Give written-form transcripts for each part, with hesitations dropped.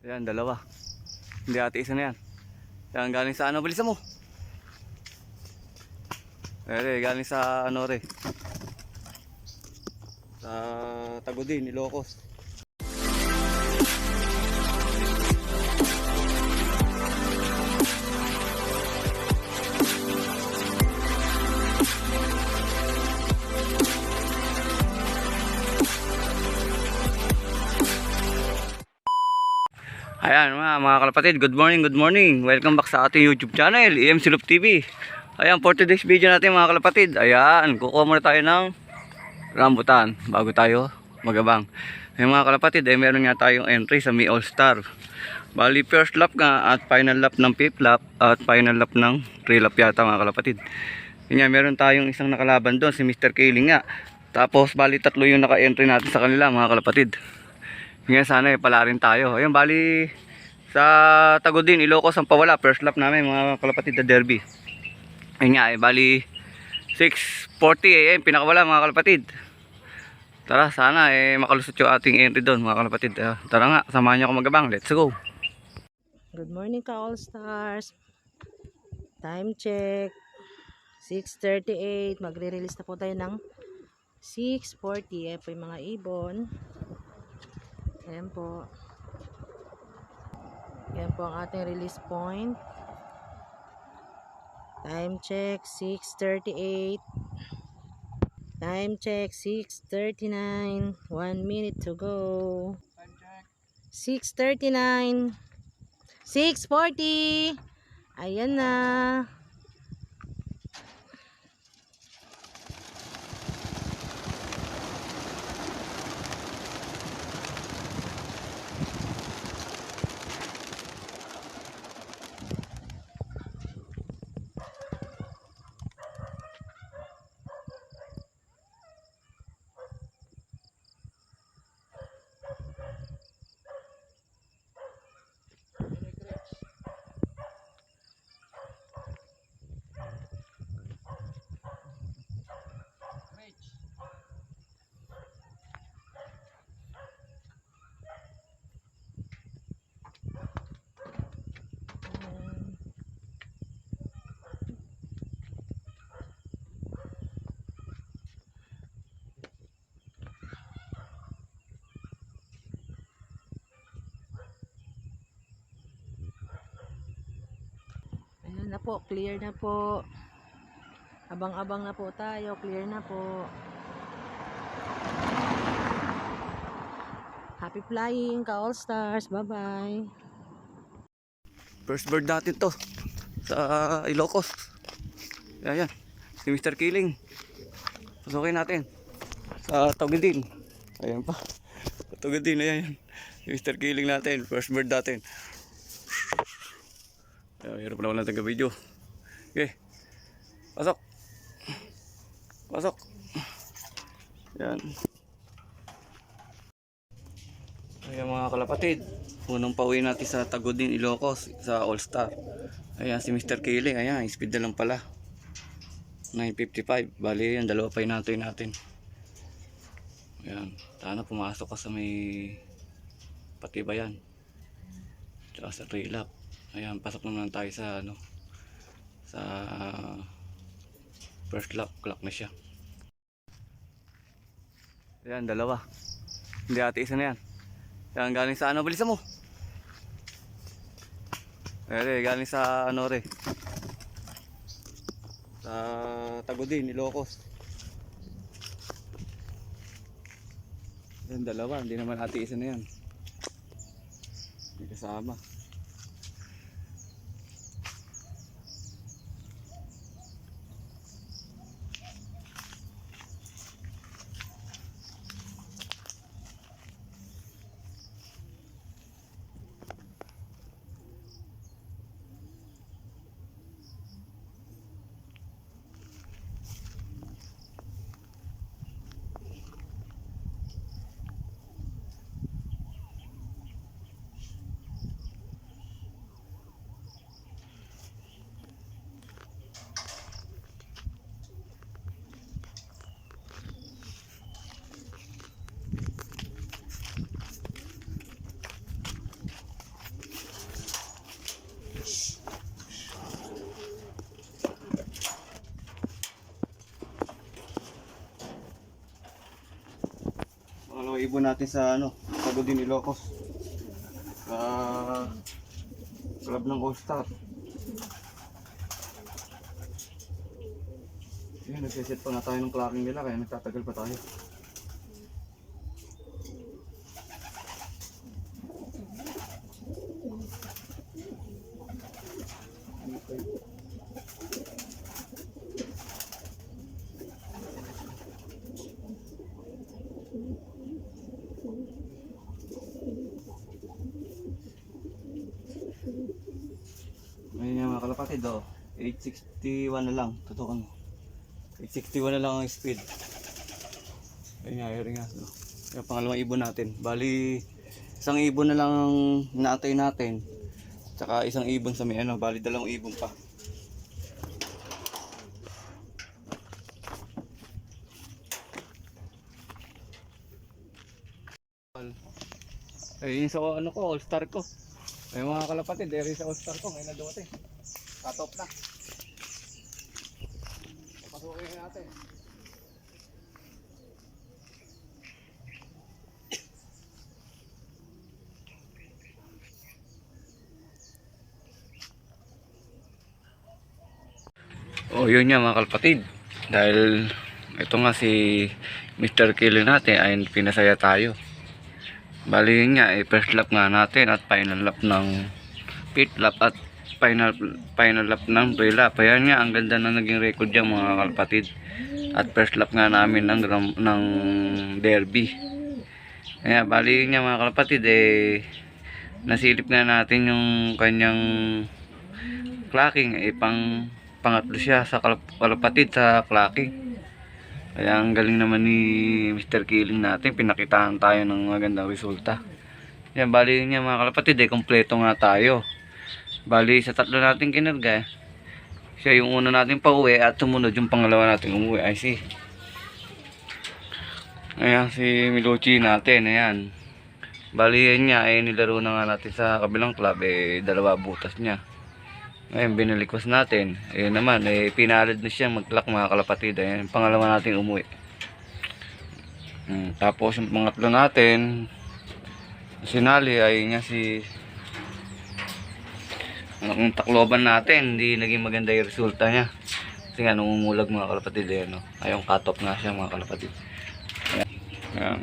Ayan, dalawa. Hindi ate, isa na yan. Yan, galing sa ano, bilisan mo. Ere, galing sa ano re. Sa Tagudin, Ilocos. Ayan mga kalapatid, good morning, good morning. Welcome back sa ating YouTube channel, EM Silop TV. Ayan, for today's video natin mga kalapatid, ayan, kukuha muna tayo ng rambutan bago tayo magabang. Ayan mga kalapatid, meron nga tayong entry sa Mi All Star. Bali first lap nga at final lap ng 5th lap at final lap ng 3 lap yata mga kalapatid. Ayan, meron tayong isang nakalaban doon, si Mr. Kayling nga. Tapos bali tatlo yung naka-entry natin sa kanila mga kalapatid. Ngayon sana pala rin tayo. Ayun, bali sa Tagudin, Ilocos ang pawala. First lap namin mga kalapatid na derby. Ayun nga bali 6:40 AM pinakawala mga kalapatid. Tara, sana makalusot yung ating entry doon mga kalapatid. Tara nga, samahan niyo ako magabang. Let's go. Good morning ka all stars. Time check 6:38. Magre-release na po tayo ng 6:40. Ayan po yung mga ibon. Ayan po. Ayan po ang ating release point. Time check 6:38. Time check 6:39. 1 minute to go. 6:39. 6:40. Ayan na. Ayan na po, clear na po. Abang-abang na po tayo, clear na po. Happy flying ka all stars. Bye-bye. First bird natin to sa Ilocos. Ayan, si Mr. Kayling. Pasukin natin sa Tagudin. Ayan pa. Sa Tagudin, ayan. Si Mr. Kayling natin, first bird natin. Hirap na natin ka-video. Okay. Pasok. Pasok. Yan. Ayan mga kalapatid. Unang pauwi natin sa Tagudin, Ilocos. Sa All Star. Ayan si Mr. Kayling. Ayan, speed na lang pala. 9:55. Bali yan, dalawa pa inatoy natin. Ayan. Sana pumasok ka sa may Patibayan. Tsaka sa Trilap. Ayan, pasok naman tayo sa ano, sa first lap, clock na siya. Ayan, dalawa. Hindi ate, isa na yan. Ayan, galing sa ano, bilisan mo. Ere, galing sa ano re. Sa Tagudin, Ilocos. Ayan, dalawa. Hindi naman ate, isa na yan. Hindi kasama. ibon natin sa sa Godin Ilocos. Sa club ng All Star. Ayan, nagsiset pa nga tayo ng clocking nila kaya nagtatagal pa tayo. Ayun nga mga kalapatid, 861 na lang, totoo mo. 861 na lang ang speed. Ayun nga. Yung pangalawang ibon natin. Bali, isang ibon na lang ang inaantay natin. Tsaka isang ibon sa may bali dalawang ibon pa. Ayun sa ko, all star ko. Ay mga kalapatid, dere sa all star ko, ngayon na dumating. Cut off na. Pasukin natin. Oh, yun nga mga kalapatid. Dahil ito nga si Mr. Killer natin ay pinasaya tayo. Bali yun nga, first lap nga natin at final lap ng pit lap at final lap ng pre-lap. Ayan nga, ang ganda na naging record dyan mga kalapatid. At first lap nga namin ng derby. Ayan, bali yun nga mga kalapatid, nasilip nga natin yung kanyang clocking, pangatlo siya sa kalapatid sa clocking. Kaya ang galing naman ni Mr. Killing natin, pinakitaan tayo ng magandang resulta. Yan, bali niya mga kalapatid, kompleto nga tayo. Bali sa tatlo natin kinarga, siya yung una natin pauwi at sumunod yung pangalawa natin umuwi ay si Miluchi natin. Ayan, bali yan niya nilaro na nga natin sa kabilang club, dalawa butas niya. Ngayon binalikwas natin. Ayun naman, pinalad na siya mag-clock mga kalapatid. Ayun, pangalawa natin umuwi. Tapos yung pangatlo natin, sinali ay nga ang Tacloban natin, hindi naging maganda yung resulta niya. Kasi nga nungumulag mga kalapatid. Ayun, cut off nga siya mga kalapatid. Ayan.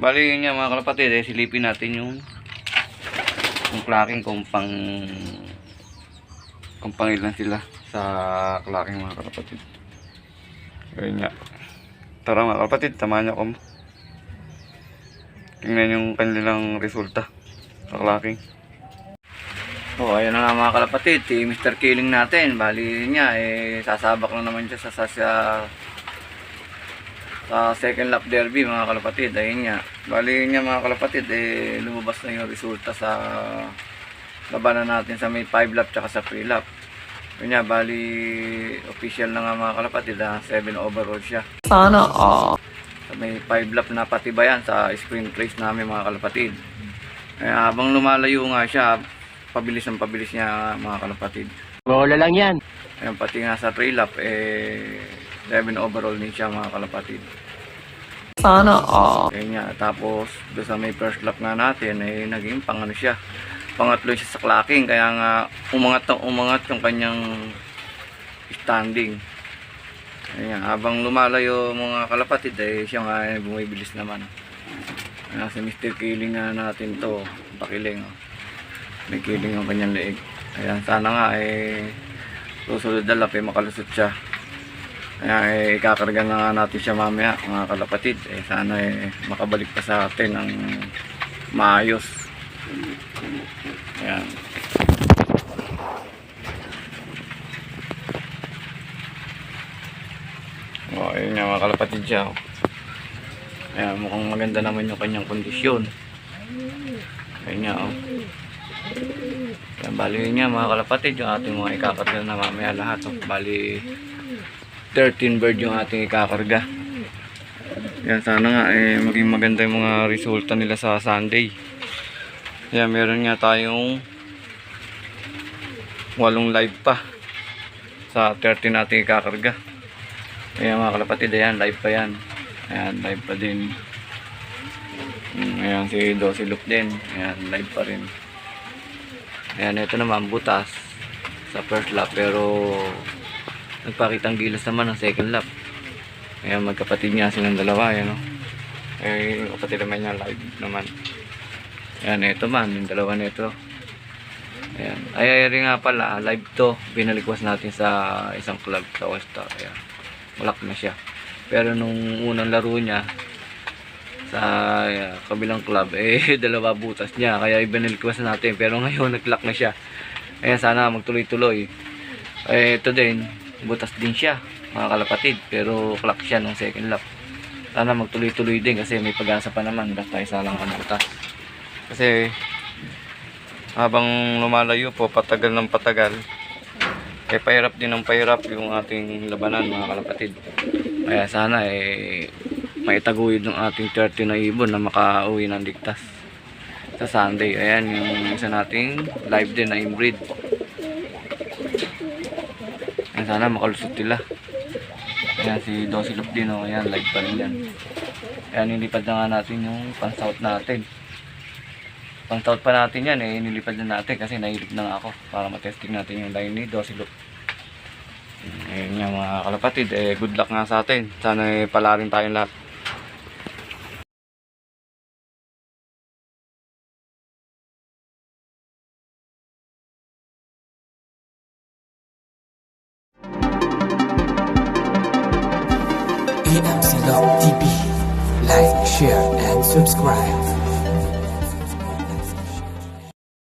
Bali yun nga mga kalapatid, silipin natin yung clocking kung pangilan sila sa clocking mga kalapatid. Ayun nga. Tara mga kalapatid, samahan niyo ako. Tingnan yung kanilang resulta sa clocking. Ayun na nga mga kalapatid, si Mr. Killing natin. Bali niya, sasabak lang naman siya sa second lap derby mga kalapatid. Ayun nga. Bali niya mga kalapatid, lumabas na yung resulta sa labanan natin sa may 5 lap tsaka sa 3 lap. Yun nga, bali official na nga mga kalapatid, 7 overall siya. Sana sa may 5 lap na patibayan sa sprint race namin mga kalapatid. Habang lumalayo nga siya, pabilis niya mga kalapatid. Bola lang yan. Ayun, pati nga sa 3 lap 7 overall din siya mga kalapatid. Sana Ayun nga, tapos doon sa may first lap nga natin naging siya, pangatlo siya sa clocking, kaya nga umangat yung kanyang standing. Ayun nga, habang lumalayo mga kalapatid siya nga bumibilis naman. Si Mr. Killing nga natin to, pakiling. May killing ang kanyang leeg. Ayan, sana nga susunod na lap makalusot siya. Kaya ikakarga na nga natin siya mamaya mga kalapatid. Sana makabalik pa sa atin ng maayos. Ayan. Ayun nga mga kalapatid siya. Ayan, mukhang maganda naman yung kanyang kondisyon. Ayun nga Ayan, bali yun nga mga kalapatid, yung ating mga ikakarga na mamaya lahat. Bali 13 bird yung ating ikakarga. Yan, sana nga maging maganda yung mga resulta nila sa Sunday. Yan, meron nga tayong 8 live pa sa 13 nating ikakarga. Ayan mga kalapatid, ayan, live pa yan. Ayan, live pa din. Ayan, si Dosilop din. Ayan, live pa rin. Ayan, ito naman, butas sa first lap. Pero, nagpakitang gilas naman ng second lap. Ayan, magkapatid niya silang dalawa. Ayan, yung kapatid naman niya, live naman. Ayan, ito man, yung dalawa nito. Ayan, ay nga pala, live to. Binalikwas natin sa isang club sa All-Star. Ayan, malak na siya. Pero nung unang laro niya, sa kabilang club dalawa butas niya kaya ibinilkwas natin pero ngayon naglock na siya. Ayan, sana magtuloy-tuloy. Ito din butas din siya mga kalapatid pero clock siya nung second lap. Sana magtuloy-tuloy din kasi may pag-asa pa naman basta isa lang ang butas. Kasi habang lumalayo po patagal ng patagal pahirap din ng pahirap yung ating labanan mga kalapatid. Kaya sana maitaguyod ng ating 30 na ibon na makauwi ng ligtas sa Sunday. Ayan yung isa nating live din na inbreed. Ayan, sana makalusot sila. Ayan si Dosilop din, ayan live pa rin yan. Ayan, nilipad na nga natin yung pan-south natin. Pan-south pa natin yan nilipad na natin kasi nailip na nga ako para matesting natin yung line ni Dosilop. Ayan nga mga kalapatid, good luck nga sa atin. Sana pala rin tayong lahat. EM Silog TV. Like, share, and subscribe.